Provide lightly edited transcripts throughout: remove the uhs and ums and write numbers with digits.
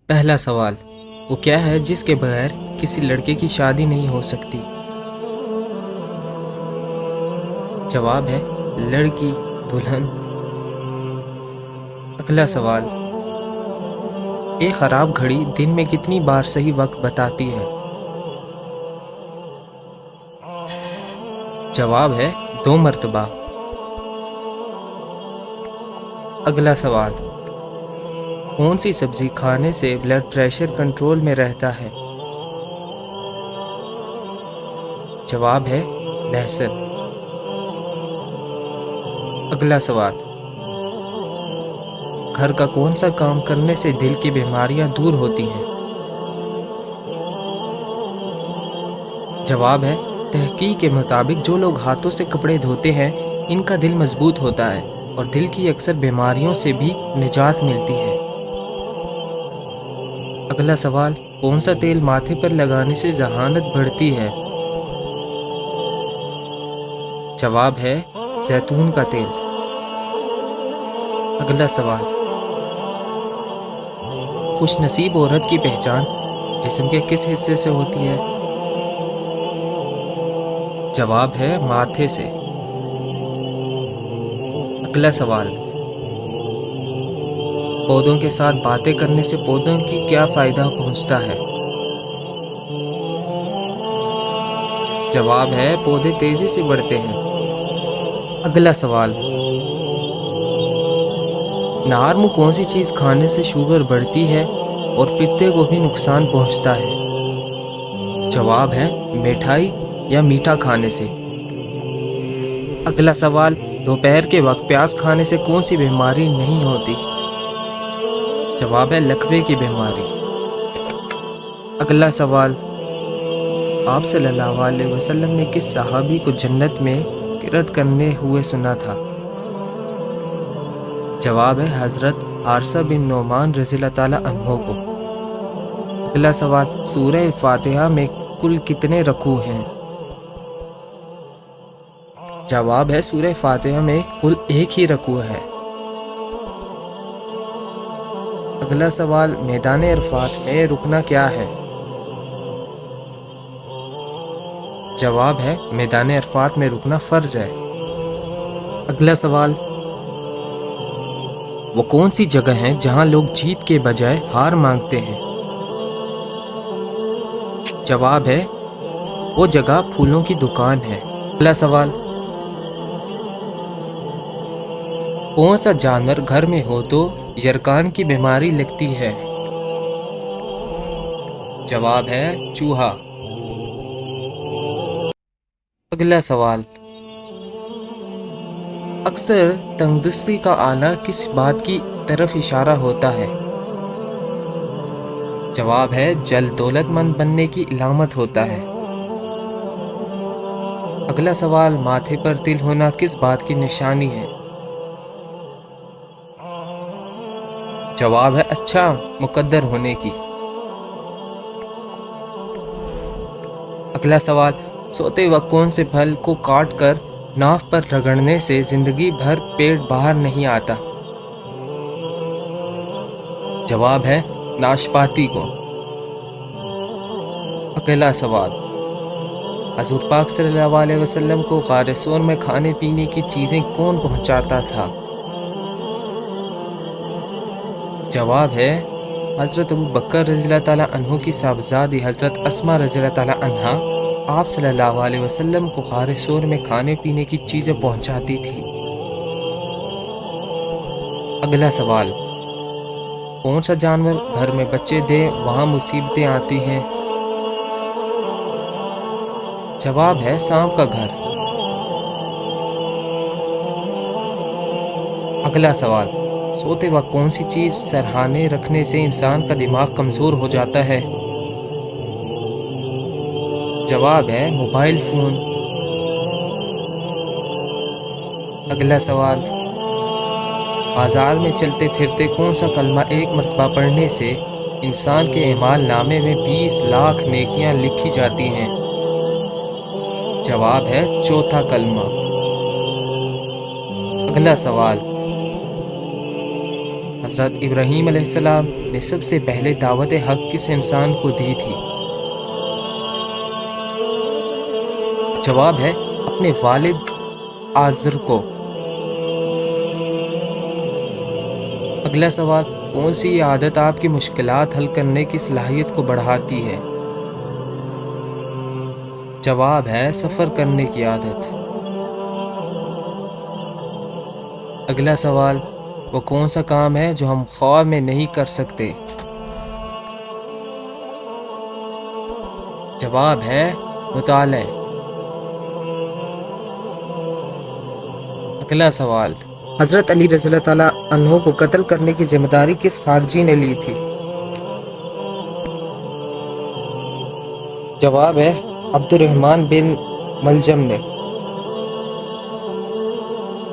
پہلا سوال، وہ کیا ہے جس کے بغیر کسی لڑکے کی شادی نہیں ہو سکتی؟ جواب ہے لڑکی، دلہن۔ اگلا سوال، ایک خراب گھڑی دن میں کتنی بار صحیح وقت بتاتی ہے؟ جواب ہے 2 مرتبہ۔ اگلا سوال، کون سی سبزی کھانے سے بلڈ پریشر کنٹرول میں رہتا ہے؟ جواب ہے لہسن۔ اگلا سوال، گھر کا کون سا کام کرنے سے دل کی بیماریاں دور ہوتی ہیں؟ جواب ہے تحقیق کے مطابق جو لوگ ہاتھوں سے کپڑے دھوتے ہیں ان کا دل مضبوط ہوتا ہے اور دل کی اکثر بیماریوں سے بھی نجات ملتی ہے۔ اگلا سوال، کون سا تیل ماتھے پر لگانے سے ذہانت بڑھتی ہے؟ جواب ہے زیتون کا تیل۔ اگلا سوال، خوش نصیب عورت کی پہچان جسم کے کس حصے سے ہوتی ہے؟ جواب ہے ماتھے سے۔ اگلا سوال، پودوں کے ساتھ باتیں کرنے سے پودوں کی کیا فائدہ پہنچتا ہے؟ جواب ہے پودے تیزی سے بڑھتے ہیں۔ اگلا سوال، نہار میں کون سی چیز کھانے سے شوگر بڑھتی ہے اور پتے کو بھی نقصان پہنچتا ہے؟ جواب ہے مٹھائی یا میٹھا کھانے سے۔ اگلا سوال، دوپہر کے وقت پیاز کھانے سے کون سی بیماری نہیں ہوتی؟ جواب ہے لکوے کی بیماری۔ اگلا سوال، آپ صلی اللہ علیہ وسلم نے کس صحابی کو جنت میں قرت کرنے ہوئے سنا تھا؟ جواب ہے حضرت حارثہ بن نعمان رضی اللہ تعالیٰ عنہ کو۔ اگلا سوال، سورہ فاتحہ میں کل کتنے رکوع ہیں؟ جواب ہے سورہ فاتحہ میں کل ایک ہی رکوع ہے۔ اگلا سوال، میدان عرفات میں رکنا کیا ہے؟ جواب ہے میدان عرفات میں رکنا فرض ہے۔ اگلا سوال، وہ کون سی جگہ ہے جہاں لوگ جیت کے بجائے ہار مانگتے ہیں؟ جواب ہے وہ جگہ پھولوں کی دکان ہے۔ اگلا سوال، کون سا جانور گھر میں ہو تو یرکان کی بیماری لگتی ہے؟ جواب ہے چوہا۔ اگلا سوال، اکثر تندرستی کا آلہ کس بات کی طرف اشارہ ہوتا ہے؟ جواب ہے جلد دولت مند بننے کی علامت ہوتا ہے۔ اگلا سوال، ماتھے پر تل ہونا کس بات کی نشانی ہے؟ جواب ہے اچھا مقدر ہونے کی۔ اگلا سوال، سوتے وقت کون سے پھل کو کاٹ کر ناف پر رگڑنے سے زندگی بھر پیٹ باہر نہیں آتا؟ جواب ہے ناشپاتی کو۔ اگلا سوال، حضور پاک صلی اللہ علیہ وسلم کو غار ثور میں کھانے پینے کی چیزیں کون پہنچاتا تھا؟ جواب ہے حضرت ابو بکر رضی اللہ تعالیٰ عنہ کی صاحبزادی حضرت اسما رضی اللہ تعالیٰ عنہا آپ صلی اللہ علیہ وسلم کو غار ثور میں کھانے پینے کی چیزیں پہنچاتی تھی۔ اگلا سوال، کون سا جانور گھر میں بچے دے وہاں مصیبتیں آتی ہیں؟ جواب ہے سانپ کا گھر۔ اگلا سوال، سوتے وقت کون سی چیز سرہانے رکھنے سے انسان کا دماغ کمزور ہو جاتا ہے؟ جواب ہے موبائل فون۔ اگلا سوال، بازار میں چلتے پھرتے کون سا کلمہ ایک مرتبہ پڑھنے سے انسان کے اعمال نامے میں 20 لاکھ نیکیاں لکھی جاتی ہیں؟ جواب ہے چوتھا کلمہ۔ اگلا سوال، حضرت ابراہیم علیہ السلام نے سب سے پہلے دعوت حق کس انسان کو دی تھی؟ جواب ہے اپنے والد آزر کو۔ اگلا سوال، کون سی یہ عادت آپ کی مشکلات حل کرنے کی صلاحیت کو بڑھاتی ہے؟ جواب ہے سفر کرنے کی عادت۔ اگلا سوال، وہ کون سا کام ہے جو ہم خواب میں نہیں کر سکتے؟ جواب ہے مطالعہ۔ اگلا سوال، حضرت علی رضی اللہ تعالیٰ عنہ کو قتل کرنے کی ذمہ داری کس خارجی نے لی تھی؟ جواب ہے عبد الرحمن بن ملجم نے۔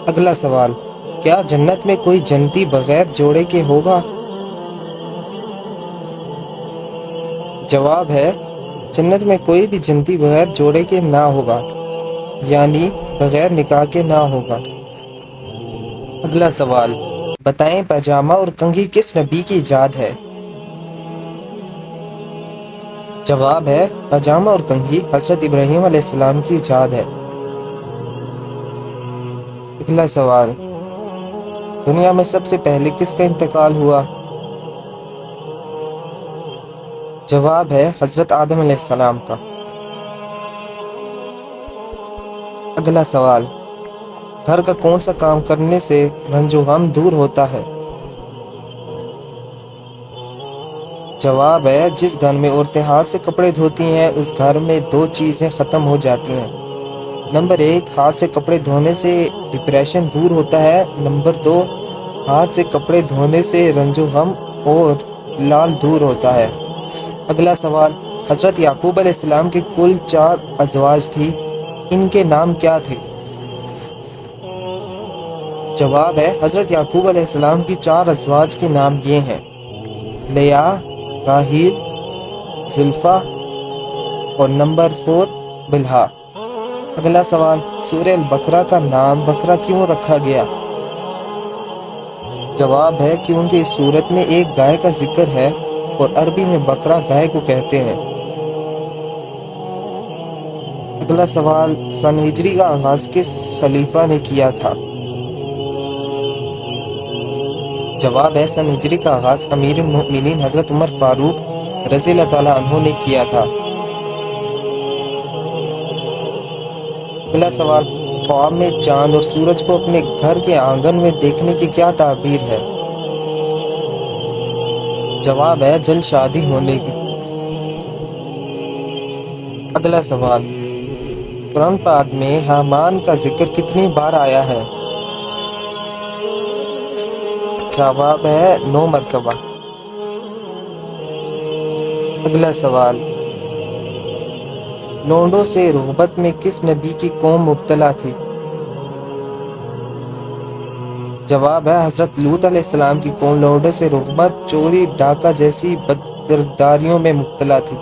اگلا سوال، کیا جنت میں کوئی جنتی بغیر جوڑے کے ہوگا؟ جواب ہے جنت میں کوئی بھی جنتی بغیر جوڑے کے نہ ہوگا، یعنی بغیر نکاح کے نہ ہوگا۔ اگلا سوال، بتائیں پاجامہ اور کنگھی کس نبی کی ایجاد ہے؟ جواب ہے پاجامہ اور کنگھی حضرت ابراہیم علیہ السلام کی ایجاد ہے۔ اگلا سوال، دنیا میں سب سے پہلے کس کا انتقال ہوا؟ جواب ہے حضرت آدم علیہ السلام کا۔ اگلا سوال، گھر کا کون سا کام کرنے سے رنج و غم دور ہوتا ہے؟ جواب ہے جس گھر میں عورتیں ہاتھ سے کپڑے دھوتی ہیں اس گھر میں دو چیزیں ختم ہو جاتی ہیں۔ نمبر 1، ہاتھ سے کپڑے دھونے سے ڈپریشن دور ہوتا ہے۔ نمبر 2، ہاتھ سے کپڑے دھونے سے رنج و غم اور لال دور ہوتا ہے۔ اگلا سوال، حضرت یعقوب علیہ السلام کے کل 4 ازواج تھی، ان کے نام کیا تھے؟ جواب ہے حضرت یعقوب علیہ السلام کی 4 ازواج کے نام یہ ہیں: لیا، راحیل، زلفا اور نمبر 4 بلہا۔ اگلا سوال، سورہ البقرہ کا نام بقرہ کیوں رکھا گیا؟ جواب ہے کیونکہ اس سورت میں ایک گائے کا ذکر ہے اور عربی میں بقرہ گائے کو کہتے ہیں۔ اگلا سوال، سن ہجری کا آغاز کس خلیفہ نے کیا تھا؟ جواب ہے سن ہجری کا آغاز امیر المؤمنین حضرت عمر فاروق رضی اللہ تعالیٰ عنہ نے کیا تھا۔ اگلا سوال، خواب میں چاند اور سورج کو اپنے گھر کے آنگن میں دیکھنے کی کیا تعبیر ہے؟ جواب ہے جلد شادی ہونے کی۔ اگلا سوال، قرآن پاک میں حامان کا ذکر کتنی بار آیا ہے؟ جواب ہے 9 مرتبہ۔ اگلا سوال، لونڈوں سے رغبت میں کس نبی کی قوم مبتلا تھی؟ جواب ہے حضرت لوط علیہ السلام کی قوم لونڈوں سے رغبت، چوری، ڈاکہ جیسی بدکرداریوں میں مبتلا تھی۔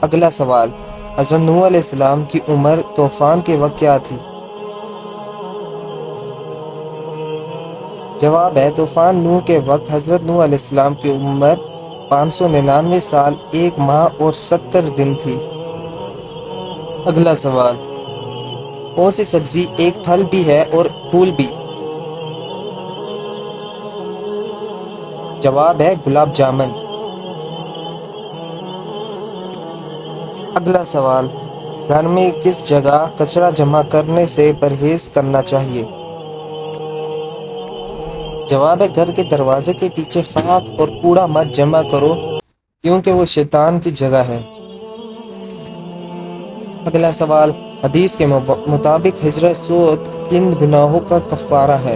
اگلا سوال، حضرت نوح علیہ السلام کی عمر طوفان کے وقت کیا تھی؟ جواب ہے طوفان نوح کے وقت حضرت نوح علیہ السلام کی عمر 599 سال 1 ماہ اور 70 دن تھی۔ اگلا سوال، کون سی سبزی ایک پھل بھی ہے اور پھول بھی؟ جواب ہے گلاب جامن۔ اگلا سوال، گھر میں کس جگہ کچرا جمع کرنے سے پرہیز کرنا چاہیے؟ جواب ہے گھر کے دروازے کے پیچھے خاک اور کوڑا مت جمع کرو کیونکہ وہ شیطان کی جگہ ہے۔ اگلا سوال، حدیث کے مطابق ہجرت سود کن گناہوں کا کفارہ ہے؟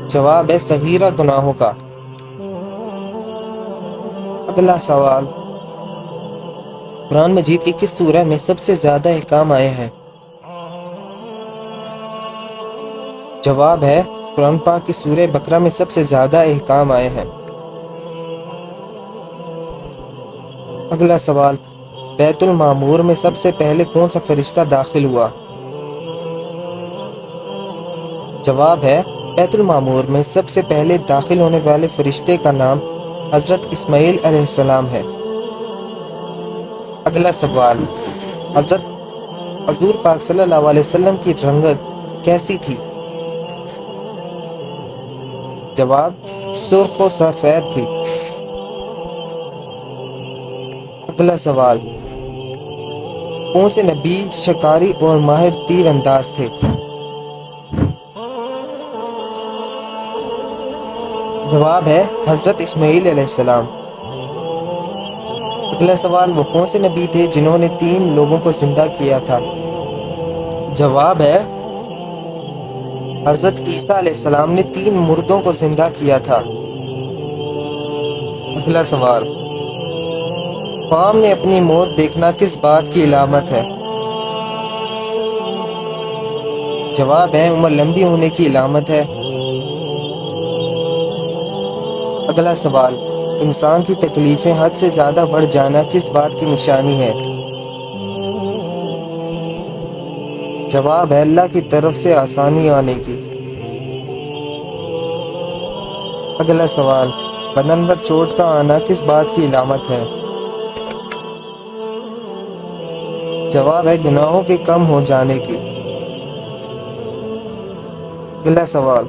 جواب ہے صغیرہ گناہوں کا۔ اگلا سوال، قرآن مجید کی کس سورہ میں سب سے زیادہ احکام آئے ہیں؟ جواب ہے قرآن پاک کی سورہ بقرہ میں سب سے زیادہ احکام آئے ہیں۔ اگلا سوال، بیت المعمور میں سب سے پہلے کون سا فرشتہ داخل ہوا؟ جواب ہے بیت المعمور میں سب سے پہلے داخل ہونے والے فرشتے کا نام حضرت اسماعیل علیہ السلام ہے۔ اگلا سوال، حضرت حضور پاک صلی اللہ علیہ وسلم کی رنگت کیسی تھی؟ جواب، سرخ و سفید تھی۔ اگلا سوال، کون سے نبی شکاری اور ماہر تیر انداز تھے؟ جواب ہے حضرت اسماعیل علیہ السلام۔ اگلا سوال، وہ کون سے نبی تھے جنہوں نے 3 لوگوں کو زندہ کیا تھا؟ جواب ہے حضرت عیسیٰ علیہ السلام نے 3 مردوں کو زندہ کیا تھا۔ اگلا سوال، قوم میں اپنی موت دیکھنا کس بات کی علامت ہے؟ جواب ہے عمر لمبی ہونے کی علامت ہے۔ اگلا سوال، انسان کی تکلیفیں حد سے زیادہ بڑھ جانا کس بات کی نشانی ہے؟ جواب ہے اللہ کی طرف سے آسانی آنے کی۔ اگلا سوال، بدن پر چوٹ کا آنا کس بات کی علامت ہے؟ جواب ہے گناہوں کے کم ہو جانے کی۔ اگلا سوال،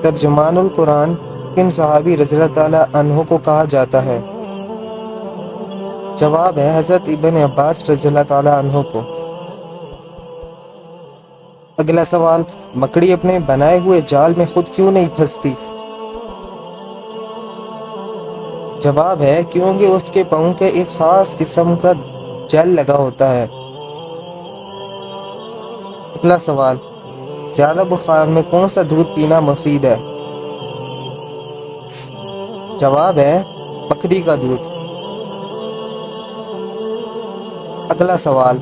ترجمان القرآن کن صحابی رضی اللہ تعالیٰ عنہ کو کہا جاتا ہے؟ جواب ہے حضرت ابن عباس رضی اللہ تعالیٰ عنہ کو۔ اگلا سوال، مکڑی اپنے بنائے ہوئے جال میں خود کیوں نہیں پھنستی؟ جواب ہے کیونکہ اس کے پاؤں کے ایک خاص قسم کا جل لگا ہوتا ہے۔ اگلا سوال، زیادہ بخار میں کون سا دودھ پینا مفید ہے؟ جواب ہے بکری کا دودھ۔ اگلا سوال،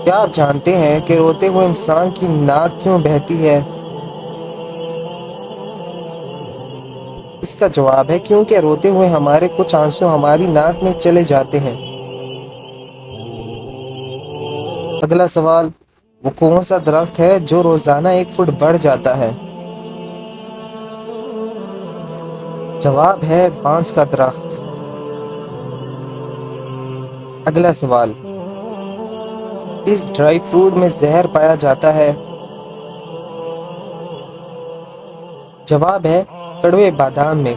کیا آپ جانتے ہیں کہ روتے ہوئے انسان کی ناک کیوں بہتی ہے؟ اس کا جواب ہے کیونکہ روتے ہوئے ہمارے کچھ آنسو ہماری ناک میں چلے جاتے ہیں۔ اگلا سوال، وہ کون سا درخت ہے جو روزانہ 1 فٹ بڑھ جاتا ہے؟ جواب ہے بانس کا درخت۔ اگلا سوال، اس ڈرائی فروٹ میں زہر پایا جاتا ہے؟ جواب ہے کڑوے بادام میں۔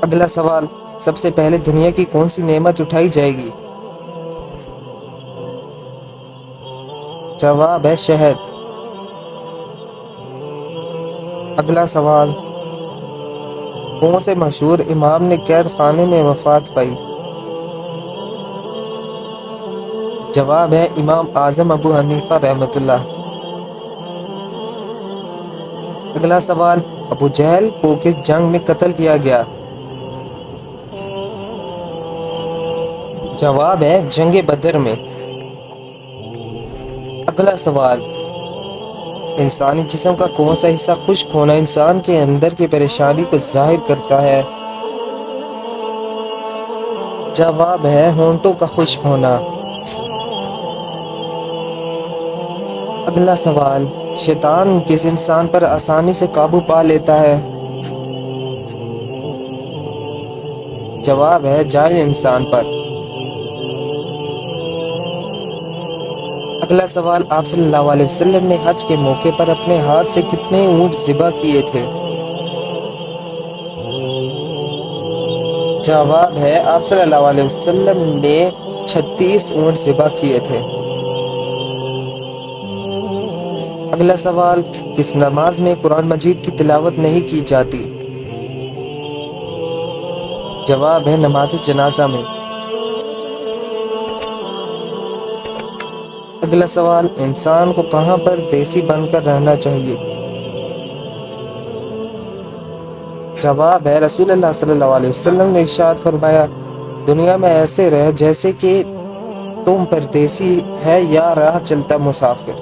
اگلا سوال، سب سے پہلے دنیا کی کون سی نعمت اٹھائی جائے گی؟ جواب ہے شہد۔ اگلا سوال، کون سے مشہور امام نے قید خانے میں وفات پائی؟ جواب ہے امام اعظم ابو حنیفہ رحمۃ اللہ۔ اگلا سوال، ابو جہل کو کس جنگ میں قتل کیا گیا؟ جواب ہے جنگ بدر میں۔ اگلا سوال، انسانی جسم کا کون سا حصہ خشک ہونا انسان کے اندر کی پریشانی کو ظاہر کرتا ہے؟ جواب ہے ہونٹوں کا خشک ہونا۔ اگلا سوال، شیطان کس انسان پر آسانی سے قابو پا لیتا ہے؟ جواب ہے جاہل انسان پر۔ اگلا سوال، آپ صلی اللہ علیہ وسلم نے حج کے موقع پر اپنے ہاتھ سے کتنے اونٹ ذبح کیے تھے؟ جواب ہے آپ صلی اللہ علیہ وسلم نے 36 اونٹ ذبح کیے تھے۔ اگلا سوال، کس نماز میں قرآن مجید کی تلاوت نہیں کی جاتی؟ جواب ہے نماز جنازہ میں۔ اگلا سوال، انسان کو کہاں پر دیسی بن کر رہنا چاہیے؟ جواب ہے رسول اللہ صلی اللہ علیہ وسلم نے ارشاد فرمایا، دنیا میں ایسے رہ جیسے کہ تم پردیسی ہے یا راہ چلتا مسافر۔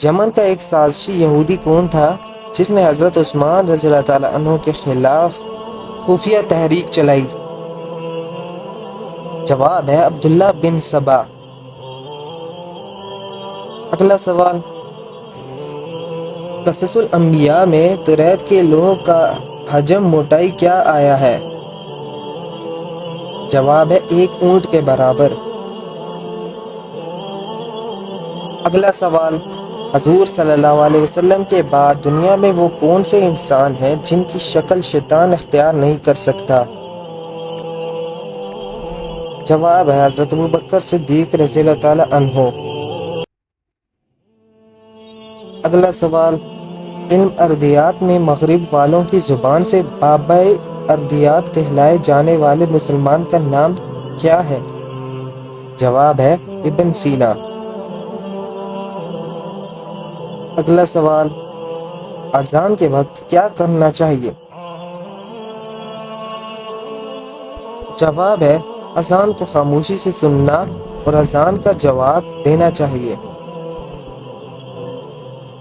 یمن کا ایک سازشی یہودی کون تھا جس نے حضرت عثمان رضی اللہ تعالیٰ عنہ کے خلاف خفیہ تحریک چلائی؟ جواب ہے عبداللہ بن سبا۔ اگلا سوال، قصص الانبیاء میں توریت کے لوح کا حجم موٹائی کیا آیا ہے؟ جواب ہے 1 اونٹ کے برابر۔ اگلا سوال، حضور صلی اللہ علیہ وسلم کے بعد دنیا میں وہ کون سے انسان ہیں جن کی شکل شیطان اختیار نہیں کر سکتا؟ جواب ہے حضرت ابوبکر صدیق رضی اللہ تعالی عنہ۔ اگلا سوال، علم ارضیات میں مغرب والوں کی زبان سے بابائے ارضیات کہلائے جانے والے مسلمان کا نام کیا ہے؟ جواب ہے ابن سینا۔ اگلا سوال، اذان کے وقت کیا کرنا چاہیے؟ جواب ہے اذان کو خاموشی سے سننا اور اذان کا جواب دینا چاہیے۔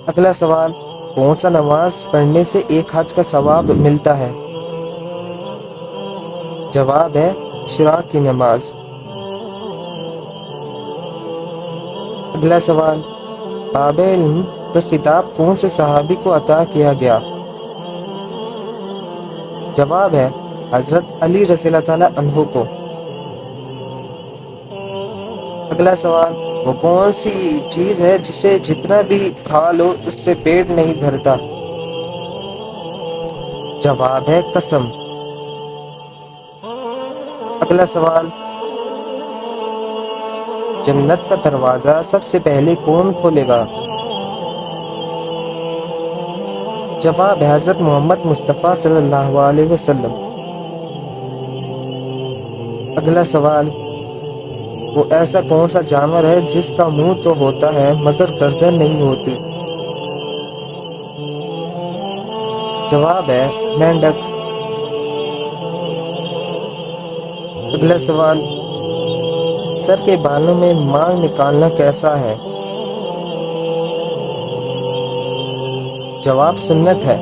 اگلا سوال، کون سا نماز پڑھنے سے 1 حج کا ثواب ملتا ہے؟ جواب ہے اشراق کی نماز۔ اگلا سوال، باب علم کا خطاب کون سے صحابی کو عطا کیا گیا؟ جواب ہے حضرت علی رضی اللہ تعالی عنہ کو۔ اگلا سوال، وہ کون سی چیز ہے جسے جتنا بھی کھا لو اس سے پیٹ نہیں بھرتا؟ جواب ہے قسم۔ اگلا سوال، جنت کا دروازہ سب سے پہلے کون کھولے گا؟ جواب ہے حضرت محمد مصطفیٰ صلی اللہ علیہ وسلم۔ اگلا سوال، وہ ایسا کون سا جانور ہے جس کا منہ تو ہوتا ہے مگر گردن نہیں ہوتی؟ جواب ہے مینڈک۔ اگلا سوال، سر کے بالوں میں مانگ نکالنا کیسا ہے؟ جواب سنت ہے۔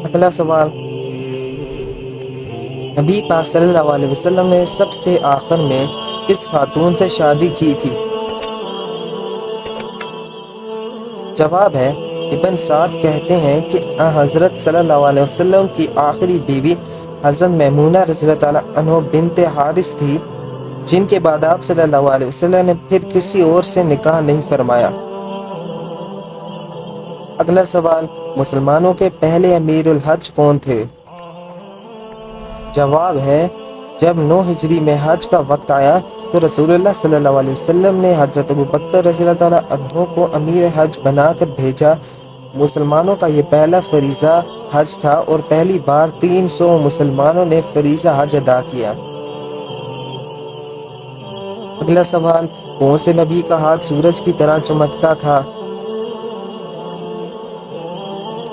اگلا سوال، نبی پاک صلی اللہ علیہ وسلم نے سب سے آخر میں کس خاتون سے شادی کی تھی؟ جواب ہے ابن سعد کہتے ہیں کہ حضرت صلی اللہ علیہ وسلم کی آخری بیوی حضرت میمونہ رضی اللہ تعالی عنہ بنت حارث تھی، جن کے بعد آپ صلی اللہ علیہ وسلم نے پھر کسی اور سے نکاح نہیں فرمایا۔ اگلا سوال، مسلمانوں کے پہلے امیر الحج کون تھے؟ جواب ہے جب 9 ہجری میں حج کا وقت آیا تو رسول اللہ صلی اللہ علیہ وسلم نے حضرت ابوبکر رضی اللہ تعالی عنہ کو امیر حج بنا کر بھیجا۔ مسلمانوں کا یہ پہلا فریضہ حج تھا اور پہلی بار 300 مسلمانوں نے فریضہ حج ادا کیا۔ اگلا سوال، کون سے نبی کا ہاتھ سورج کی طرح چمکتا تھا؟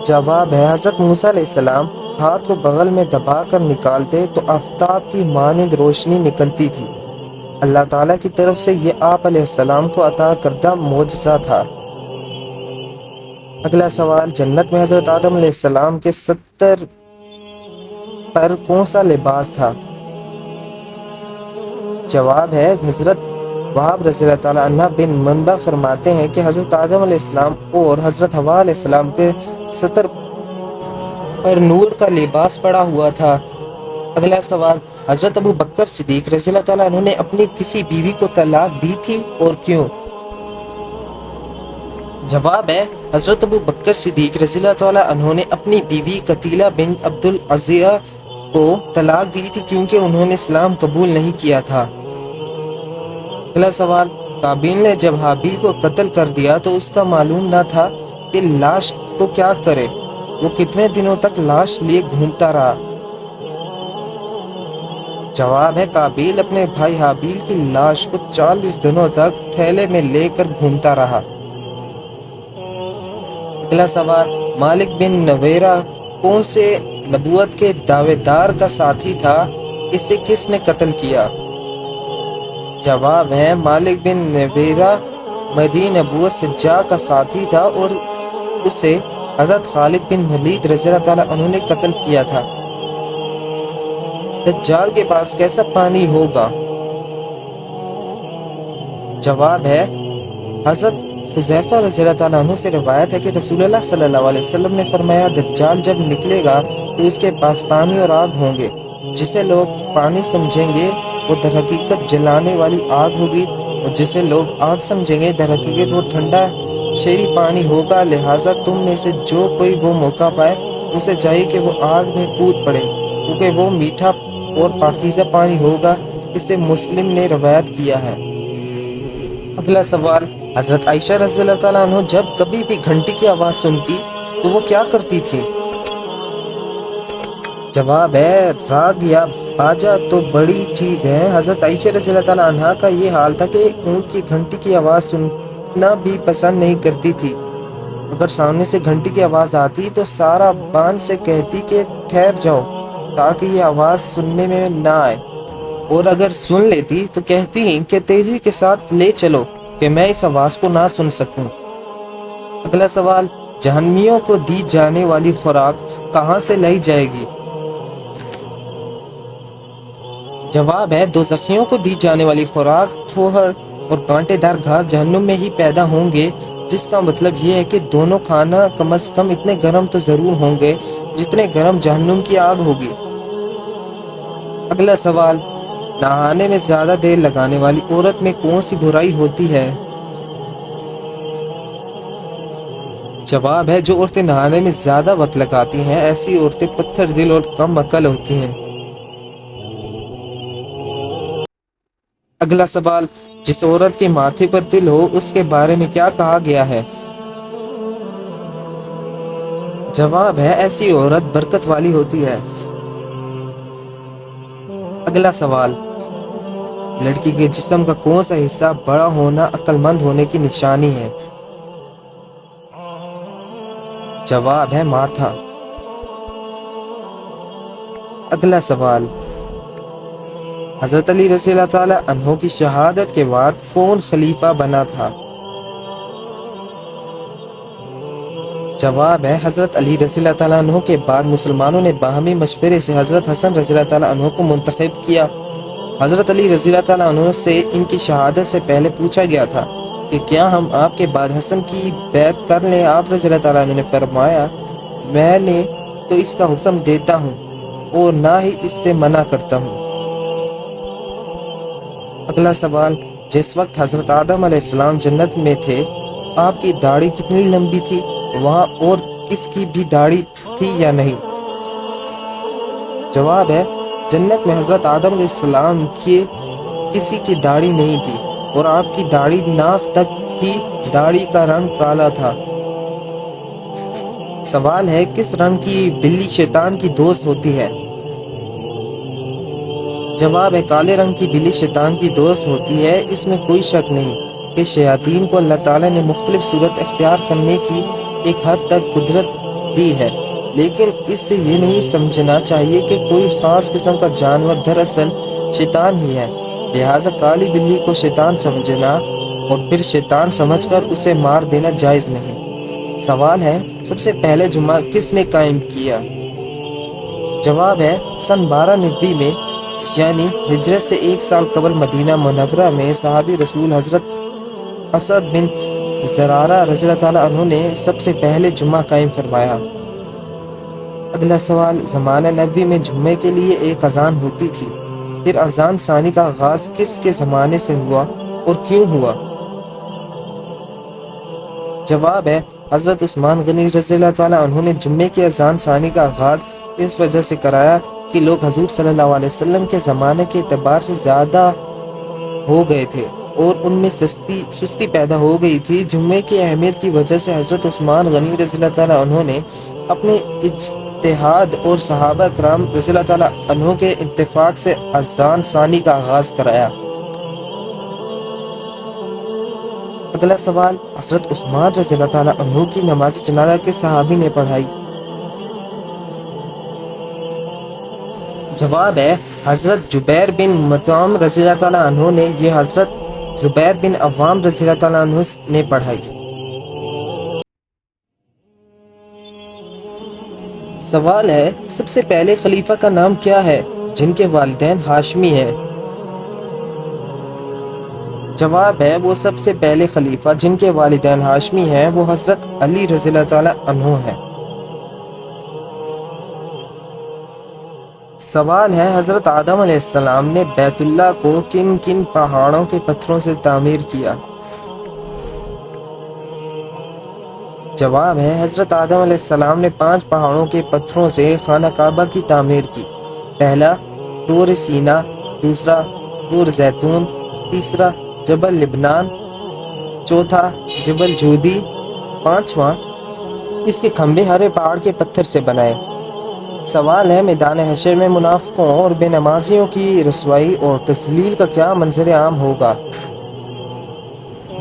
جواب ہے حضرت موسیٰ علیہ السلام ہاتھ کو بغل میں دبا کر نکالتے تو آفتاب کی مانند روشنی نکلتی تھی۔ اللہ تعالیٰ کی طرف سے یہ آپ علیہ السلام کو عطا کردہ معجزہ تھا۔ اگلا سوال، جنت میں حضرت آدم علیہ السلام کے 70 پر کون سا لباس تھا؟ جواب ہے حضرت وہاب رضی اللہ تعالیٰ عنہ بن منبع فرماتے ہیں کہ حضرت آدم علیہ السلام اور حضرت حوا علیہ السلام کے 70 پر نور کا لباس پڑا ہوا تھا۔ اگلا سوال، حضرت ابو بکر صدیق رضی اللہ تعالیٰ عنہ نے اپنی کسی بیوی کو طلاق دی تھی اور کیوں؟ جواب ہے حضرت ابو بکر صدیق رضی اللہ تعالیٰ عنہ نے اپنی بیوی قتیلہ بنت عبد العزیہ کو طلاق دی تھی کیونکہ انہوں نے اسلام قبول نہیں کیا تھا۔ اگلا سوال، قابیل نے جب حابیل کو قتل کر دیا تو اس کا معلوم نہ تھا کہ لاش کو کیا کرے، وہ کتنے دنوں تک لاش لیے گھومتا رہا؟ جواب ہے قابیل اپنے بھائی حابیل کی لاش کو 40 دنوں تک تھیلے میں لے کر گھومتا رہا۔ اگلا سوال، مالک بن نویرہ کون سے نبوت کے دعوے دار کا ساتھی تھا؟ اسے کس نے قتل کیا؟ جواب ہے مالک بن نویرہ مہدی نبوت سجا کا ساتھی تھا اور اسے حضرت خالد بن ولید رضی اللہ تعالیٰ عنہ نے قتل کیا تھا۔ دجال کے پاس کیسا پانی ہوگا؟ جواب ہے حضرت حذیفہ رضی اللہ تعالیٰ عنہ سے روایت ہے کہ رسول اللہ صلی اللہ علیہ وسلم نے فرمایا دجال جب نکلے گا تو اس کے پاس پانی اور آگ ہوں گے، جسے لوگ پانی سمجھیں گے وہ در حقیقت جلانے والی آگ ہوگی، اور جسے لوگ آگ سمجھیں گے در حقیقت وہ ٹھنڈا شیری پانی ہوگا۔ لہٰذا تم میں سے جو کوئی وہ موقع پائے اسے چاہیے کہ وہ آگ میں کود پڑے، کیونکہ وہ میٹھا اور پاکیزہ پانی ہوگا۔ اسے مسلم نے روایت کیا ہے۔ اگلا سوال، حضرت عائشہ رضی اللہ تعالیٰ عنہ جب کبھی بھی گھنٹی کی آواز سنتی تو وہ کیا کرتی تھی؟ جواب ہے راگ یا باجا تو بڑی چیز ہے۔ حضرت عائشہ رضی اللہ تعالیٰ عنہ کا یہ حال تھا کہ اونٹ کی گھنٹی کی آواز سننا بھی پسند نہیں کرتی تھی۔ اگر سامنے سے گھنٹی کی آواز آتی تو سارا بان سے کہتی کہ ٹھہر جاؤ تاکہ یہ آواز سننے میں نہ آئے، اور اگر سن لیتی تو کہتی کہ تیزی کے ساتھ لے چلو کہ میں اس آواز کو نہ سن سکوں۔ اگلا سوال، جہنمیوں کو دی جانے والی خوراک کہاں سے لائی جائے گی؟ جواب ہے دوزخیوں کو دی جانے والی خوراک تھوہر اور کانٹے دار گھاس جہنم میں ہی پیدا ہوں گے، جس کا مطلب یہ ہے کہ دونوں کھانا کم از کم اتنے گرم تو ضرور ہوں گے جتنے گرم جہنم کی آگ ہوگی۔ اگلا سوال، نہانے میں زیادہ دیر لگانے والی عورت میں کون سی برائی ہوتی ہے؟ جواب ہے جو عورتیں نہانے میں زیادہ وقت لگاتی ہیں ایسی عورتیں پتھر دل اور کم عقل ہوتی ہیں۔ اگلا سوال، جس عورت کے ماتھے پر تل ہو اس کے بارے میں کیا کہا گیا ہے؟ جواب ہے ایسی عورت برکت والی ہوتی ہے۔ اگلا سوال، لڑکی کے جسم کا کون سا حصہ بڑا ہونا عقل مند ہونے کی نشانی ہے؟ جواب ہے ماتھا۔ اگلا سوال، حضرت علی رضی اللہ تعالی عنہ کی شہادت کے بعد کون خلیفہ بنا تھا؟ جواب ہے حضرت علی رضی اللہ تعالیٰ عنہ کے بعد مسلمانوں نے باہمی مشورے سے حضرت حسن رضی اللہ تعالیٰ عنہ کو منتخب کیا۔ حضرت علی رضی اللہ تعالیٰ عنہ سے ان کی شہادت سے پہلے پوچھا گیا تھا کہ کیا ہم آپ کے بعد حسن کی بیعت کر لیں؟ آپ رضی اللہ تعالیٰ عنہ نے فرمایا میں نے تو اس کا حکم دیتا ہوں اور نہ ہی اس سے منع کرتا ہوں۔ اگلا سوال، جس وقت حضرت آدم علیہ السلام جنت میں تھے آپ کی داڑھی کتنی لمبی تھی؟ وہاں اور کس کی بھی داڑھی تھی یا نہیں؟ جواب ہے جنت میں حضرت آدم علیہ السلام کی کسی کی داڑھی نہیں تھی اور آپ کی داڑھی ناف تک تھی، داڑھی کا رنگ کالا تھا۔ سوال ہے کس رنگ کی بلی شیطان کی دوست ہوتی ہے؟ جواب ہے کالے رنگ کی بلی شیطان کی دوست ہوتی ہے۔ اس میں کوئی شک نہیں کہ شیاطین کو اللہ تعالیٰ نے مختلف صورت اختیار کرنے کی ایک حد تک قدرت دی ہے، لیکن اس سے یہ نہیں سمجھنا چاہیے کہ کوئی خاص قسم کا جانور دراصل شیطان ہی ہے۔ لہٰذا کالی بلی کو شیطان سمجھنا اور پھر شیطان سمجھ کر اسے مار دینا جائز نہیں۔ سوال ہے سب سے پہلے جمعہ کس نے قائم کیا؟ جواب ہے سن 1290 میں، یعنی ہجرت سے 1 سال قبل مدینہ منورہ میں صحابی رسول حضرت اسد بن زرارہ رضی اللہ تعالیٰ عنہ نے سب سے پہلے جمعہ قائم فرمایا۔ اگلا سوال، زمانہ نبوی میں جمعے کے لیے ایک اذان ہوتی تھی، پھر اذان ثانی کا آغاز کس کے زمانے سے ہوا اور کیوں ہوا؟ جواب ہے حضرت عثمان غنی رضی اللہ تعالیٰ عنہ نے جمعے کی اذان ثانی کا آغاز اس وجہ سے کرایا کہ لوگ حضور صلی اللہ علیہ وسلم کے زمانے کے اعتبار سے زیادہ ہو گئے تھے اور ان میں سستی پیدا ہو گئی تھی۔ جمعے کی اہمیت کی وجہ سے حضرت عثمان غنی رضی اللہ تعالیٰ عنہ نے اپنے اجتہاد اور صحابہ کرام رضی اللہ تعالیٰ عنہ کے اتفاق سے اذان ثانی کا آغاز کرایا۔ اگلا سوال، حضرت عثمان رضی اللہ تعالیٰ عنہ کی نماز جنازہ کس صحابی نے پڑھائی؟ جواب ہے حضرت جبیر بن مطعم رضی اللہ تعالیٰ عنہ نے، یہ حضرت زبیر بن عوام رضی اللہ تعالیٰ عنہ نے پڑھائی۔ سوال ہے سب سے پہلے خلیفہ کا نام کیا ہے جن کے والدین ہاشمی ہیں؟ جواب ہے وہ سب سے پہلے خلیفہ جن کے والدین ہاشمی ہیں وہ حضرت علی رضی اللہ تعالی عنہ ہیں۔ سوال ہے حضرت آدم علیہ السلام نے بیت اللہ کو کن کن پہاڑوں کے پتھروں سے تعمیر کیا؟ جواب ہے حضرت آدم علیہ السلام نے 5 پہاڑوں کے پتھروں سے خانہ کعبہ کی تعمیر کی۔ پہلا طور سینا، دوسرا طور زیتون، تیسرا جبل لبنان، چوتھا جبل جودی، پانچواں اس کے کھمبے ہرے پہاڑ کے پتھر سے بنائے۔ سوال ہے میدان حشر میں منافقوں اور بے نمازیوں کی رسوائی اور تذلیل کا کیا منظر عام ہوگا؟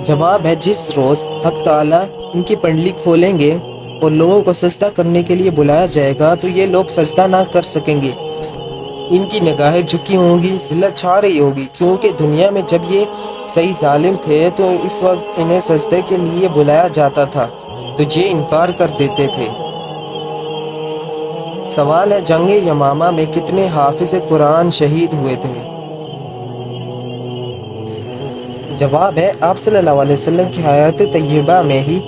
جواب ہے جس روز حق تعالیٰ ان کی پنڈلی کھولیں گے اور لوگوں کو سجدہ کرنے کے لیے بلایا جائے گا تو یہ لوگ سجدہ نہ کر سکیں گے، ان کی نگاہیں جھکی ہوں گی، ذلت چھا رہی ہوگی، کیونکہ دنیا میں جب یہ صحیح ظالم تھے تو اس وقت انہیں سجدے کے لیے بلایا جاتا تھا تو یہ انکار کر دیتے تھے۔ سوال ہے جنگ یمامہ میں کتنے حافظ قرآن شہید ہوئے تھے؟ جواب ہے آپ صلی اللہ علیہ وسلم کی حیات طیبہ میں ہی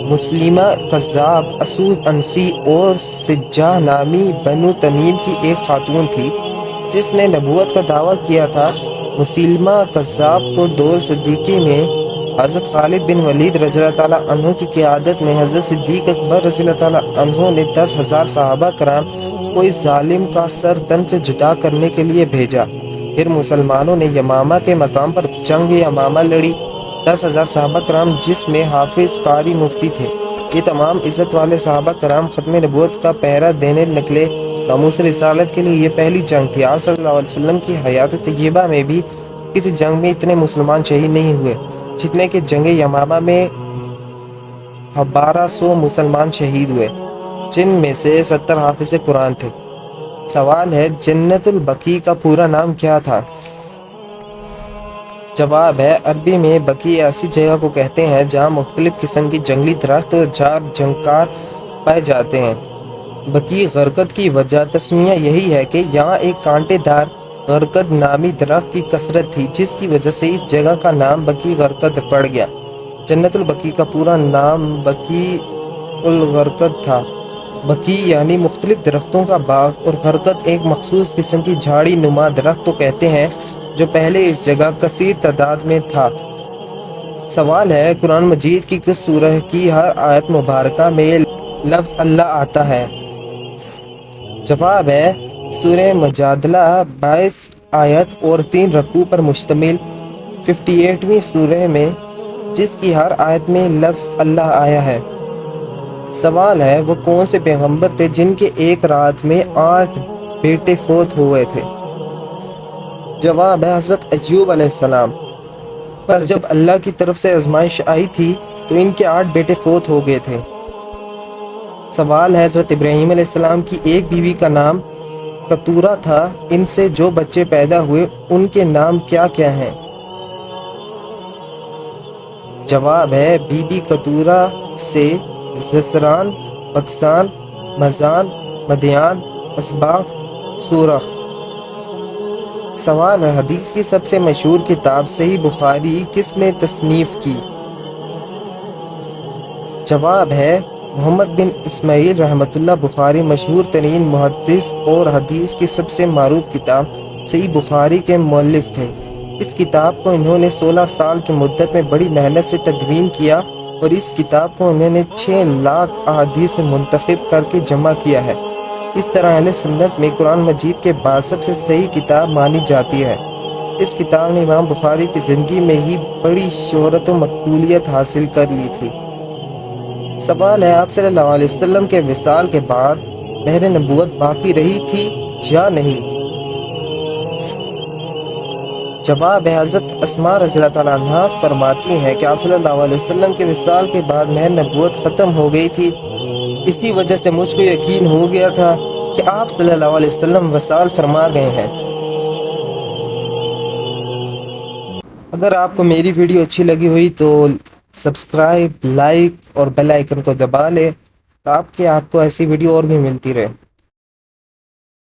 مسلمہ کذاب، اسود انسی اور سجاہ نامی بنو تمیم کی ایک خاتون تھی جس نے نبوت کا دعویٰ کیا تھا۔ مسلمہ کذاب کو دور صدیقی میں حضرت خالد بن ولید رضی اللہ تعالیٰ عنہ کی قیادت میں حضرت صدیق اکبر رضی اللہ تعالیٰ عنہ نے 10,000 صحابہ کرام کو اس ظالم کا سر تن سے جدا کرنے کے لیے بھیجا۔ پھر مسلمانوں نے یمامہ کے مقام پر جنگ یمامہ لڑی۔ 10,000 صحابہ کرام جس میں حافظ، قاری، مفتی تھے، یہ تمام عزت والے صحابہ کرام ختم نبوت کا پہرا دینے نکلے۔ ناموس رسالت کے لیے یہ پہلی جنگ تھی۔ آپ صلی اللہ علیہ وسلم کی حیات طیبہ میں بھی کسی جنگ میں اتنے مسلمان شہید نہیں ہوئے جتنے کہ جنگ یمامہ میں 1200 مسلمان شہید ہوئے، جن میں سے 70 حافظ قرآن تھے۔ سوال ہے جنت البقیع کا پورا نام کیا تھا؟ جواب ہے عربی میں بقیع ایسی جگہ کو کہتے ہیں جہاں مختلف قسم کی جنگلی درخت اور جھاڑ جھنکار پائے جاتے ہیں۔ بقیع غرقد کی وجہ تسمیہ یہی ہے کہ یہاں ایک کانٹے دار غرقد نامی درخت کی کثرت تھی جس کی وجہ سے اس جگہ کا نام بقیع غرقد پڑ گیا۔ جنت البقیع کا پورا نام بقیع الغرقد تھا۔ بقیع یعنی مختلف درختوں کا باغ اور غرقد ایک مخصوص قسم کی جھاڑی نما درخت کو کہتے ہیں جو پہلے اس جگہ کثیر تعداد میں تھا۔ سوال ہے قرآن مجید کی کس سورہ کی ہر آیت مبارکہ میں لفظ اللہ آتا ہے؟ جواب ہے سورہ مجادلہ 22 آیت اور 3 رکوع پر مشتمل 58ویں سورہ میں جس کی ہر آیت میں لفظ اللہ آیا ہے۔ سوال ہے وہ کون سے پیغمبر تھے جن کے ایک رات میں 8 بیٹے فوت ہوئے تھے؟ جواب ہے حضرت ایوب علیہ السلام پر جب اللہ کی طرف سے آزمائش آئی تھی تو ان کے 8 بیٹے فوت ہو گئے تھے۔ سوال ہے حضرت ابراہیم علیہ السلام کی ایک بیوی کا نام کتورہ تھا، ان سے جو بچے پیدا ہوئے ان کے نام کیا کیا ہیں؟ جواب ہے بی بی کتورہ سے زسران، بکسان، مزان، مدیان، اسباغ، سورخ۔ سوال ہے حدیث کی سب سے مشہور کتاب صحیح بخاری کس نے تصنیف کی؟ جواب ہے محمد بن اسماعیل رحمۃ اللہ بخاری مشہور ترین محدث اور حدیث کی سب سے معروف کتاب صحیح بخاری کے مؤلف تھے۔ اس کتاب کو انہوں نے 16 سال کی مدت میں بڑی محنت سے تدوین کیا اور اس کتاب کو انہوں نے 6 لاکھ احادیث سے منتخب کر کے جمع کیا ہے۔ اس طرح اہل سنت میں قرآن مجید کے بعد سب سے صحیح کتاب مانی جاتی ہے۔ اس کتاب نے امام بخاری کی زندگی میں ہی بڑی شہرت و مقبولیت حاصل کر لی تھی۔ سوال ہے آپ صلی اللہ علیہ وسلم کے وصال کے بعد مہر نبوت باقی رہی تھی یا نہیں؟ جواب ہے حضرت اسماء رضی اللہ تعالیٰ عنہا فرماتی ہیں کہ آپ صلی اللہ علیہ وسلم کے وصال کے بعد مہر نبوت ختم ہو گئی تھی، اسی وجہ سے مجھ کو یقین ہو گیا تھا کہ آپ صلی اللہ علیہ وسلم وصال فرما گئے ہیں۔ اگر آپ کو میری ویڈیو اچھی لگی ہوئی تو سبسکرائب، لائک اور بیل آئیکن کو دبا لیں تاکہ آپ کو ایسی ویڈیو اور بھی ملتی رہے۔